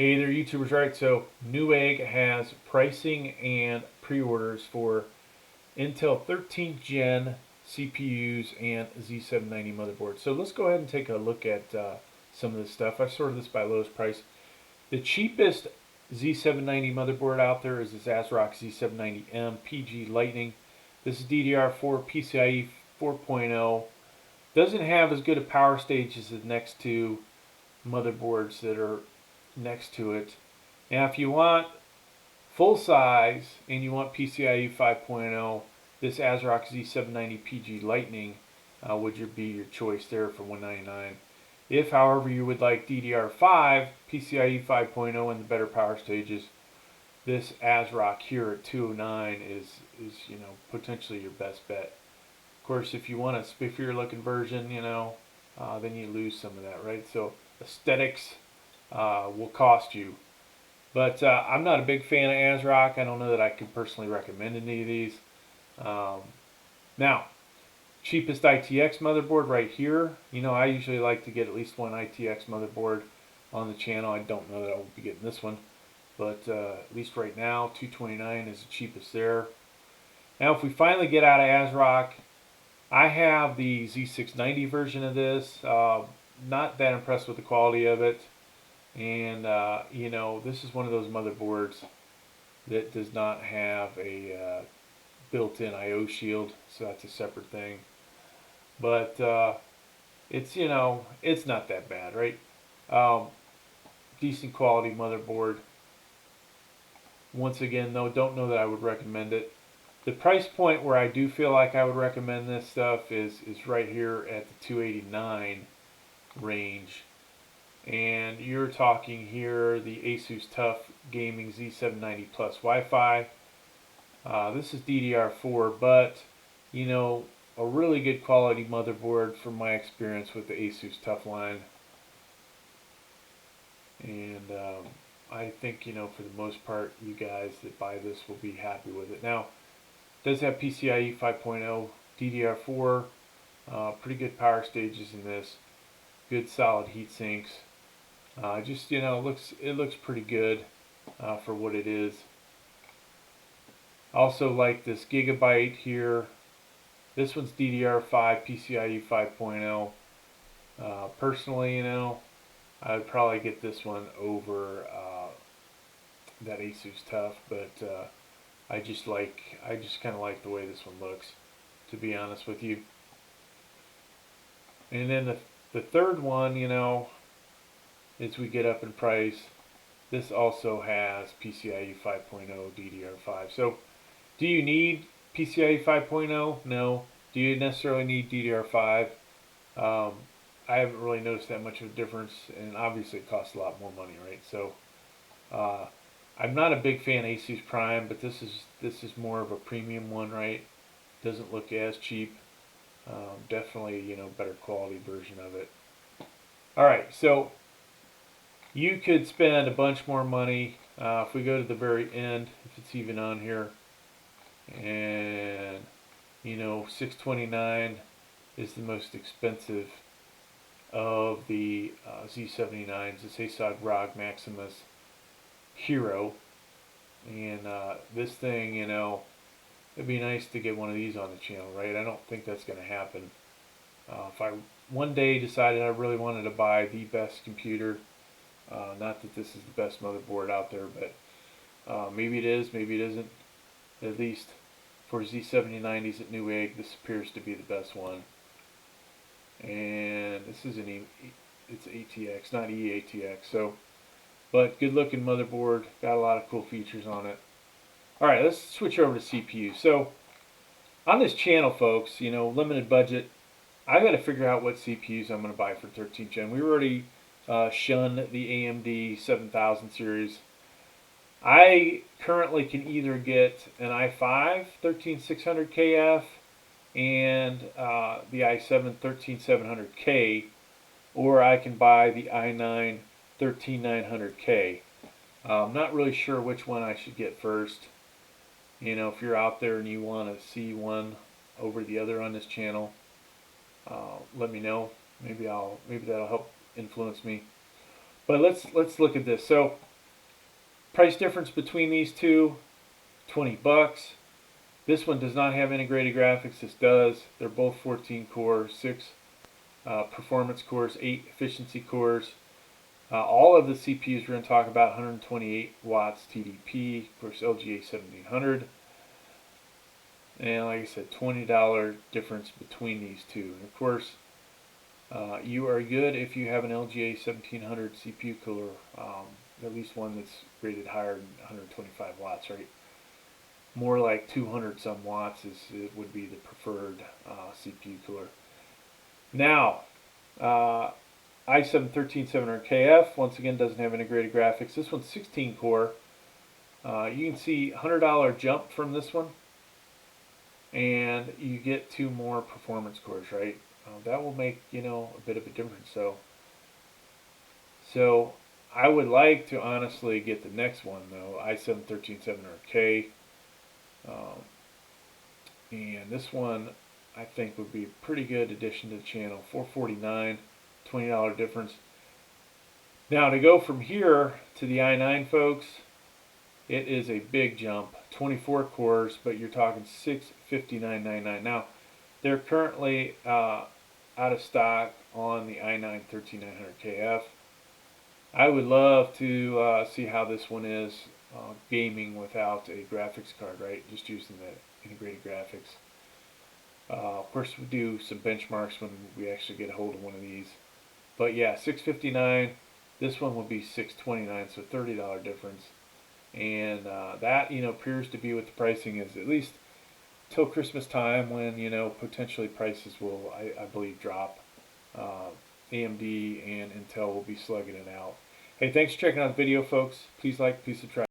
Hey there, YouTubers. Right, so Newegg has pricing and pre-orders for Intel 13th Gen CPUs and Z790 motherboards. So let's go ahead and take a look at some of this stuff. I've sorted this by lowest price. The cheapest Z790 motherboard out there is this ASRock Z790M PG Lightning. This is DDR4 PCIe 4.0. Doesn't have as good a power stage as the next two motherboards that are next to it. Now, if you want full size and you want PCIe 5.0, this ASRock Z790 PG Lightning would be your choice there for $199. If, however, you would like DDR5, PCIe 5.0, and the better power stages, this ASRock here at $209 is potentially your best bet. Of course, if you want a spiffier looking version, then you lose some of that, right? So aesthetics will cost you. But I'm not a big fan of ASRock. I don't know that I could personally recommend any of these. Now, cheapest ITX motherboard right here. I usually like to get at least one ITX motherboard on the channel. I don't know that I will be getting this one, but at least right now, $229 is the cheapest there. Now, if we finally get out of ASRock, I have the Z690 version of this. Not that impressed with the quality of it. And this is one of those motherboards that does not have a built-in I/O shield, so that's a separate thing. But it's not that bad, right? Decent quality motherboard. Once again, though, don't know that I would recommend it. The price point where I do feel like I would recommend this stuff is right here at the $289 range. And you're talking here the Asus TUF Gaming Z790 Plus Wi-Fi. This is DDR4, but a really good quality motherboard from my experience with the Asus TUF line. And I think for the most part, you guys that buy this will be happy with it. Now, it does have PCIe 5.0, DDR4, pretty good power stages in this, good solid heat sinks. It looks pretty good for what it is. Also like this Gigabyte here. This one's DDR5 PCIe 5.0. Personally, I would probably get this one over that Asus TUF, but I just kind of like the way this one looks, to be honest with you. And then the third one, as we get up in price, this also has PCIe 5.0 DDR5. So, do you need PCIe 5.0? No. Do you necessarily need DDR5? I haven't really noticed that much of a difference, and obviously it costs a lot more money, right? So, I'm not a big fan of Asus Prime, but this is more of a premium one, right? Doesn't look as cheap. Definitely, better quality version of it. All right, so you could spend a bunch more money if we go to the very end, if it's even on here, and $629 is the most expensive of the Z79s. It's ASOG ROG Maximus Hero, and this thing, it'd be nice to get one of these on the channel, right? I don't think that's going to happen. If I one day decided I really wanted to buy the best computer, not that this is the best motherboard out there, but maybe it is, maybe it isn't. At least for Z7090s at Newegg, this appears to be the best one. And this is it's ATX, not eATX. So, but good looking motherboard, got a lot of cool features on it. All right, let's switch over to CPU. So, on this channel, folks, limited budget. I got to figure out what CPUs I'm going to buy for 13th gen. We already shunned the AMD 7000 series. I currently can either get an i5 13600KF and the i7 13700K, or I can buy the i9 13900K. I'm not really sure which one I should get first. If you're out there and you want to see one over the other on this channel, let me know. Maybe that'll help influence me. But let's look at this. So Price difference between these two, $20. This one does not have integrated graphics. This does. They're both 14 core, 6 performance cores, 8 efficiency cores. All of the CPUs we're going to talk about 128 watts TDP, of course LGA 1700. And like I said, $20 difference between these two. And of course, you are good if you have an LGA 1700 CPU cooler, at least one that's rated higher than 125 watts, right? More like 200 some watts would be the preferred CPU cooler. Now, i7-13700KF, once again, doesn't have integrated graphics. This one's 16 core. You can see $100 jump from this one, and you get 2 more performance cores, right? That will make, a bit of a difference. So I would like to honestly get the next one though, i7-13700K. And this one I think would be a pretty good addition to the channel. $449, $20 difference. Now to go from here to the i9, folks, it is a big jump. 24 cores, but you're talking $659.99. Now they're currently out of stock on the i9 13900KF. I would love to see how this one is gaming without a graphics card, right? Just using the integrated graphics. Of course, we do some benchmarks when we actually get a hold of one of these. But yeah, $659. This one will be $629, so $30 difference. And that appears to be what the pricing is, at least till Christmas time, when potentially prices will, I believe, drop. AMD and Intel will be slugging it out. Hey, thanks for checking out the video, folks. Please like, please subscribe.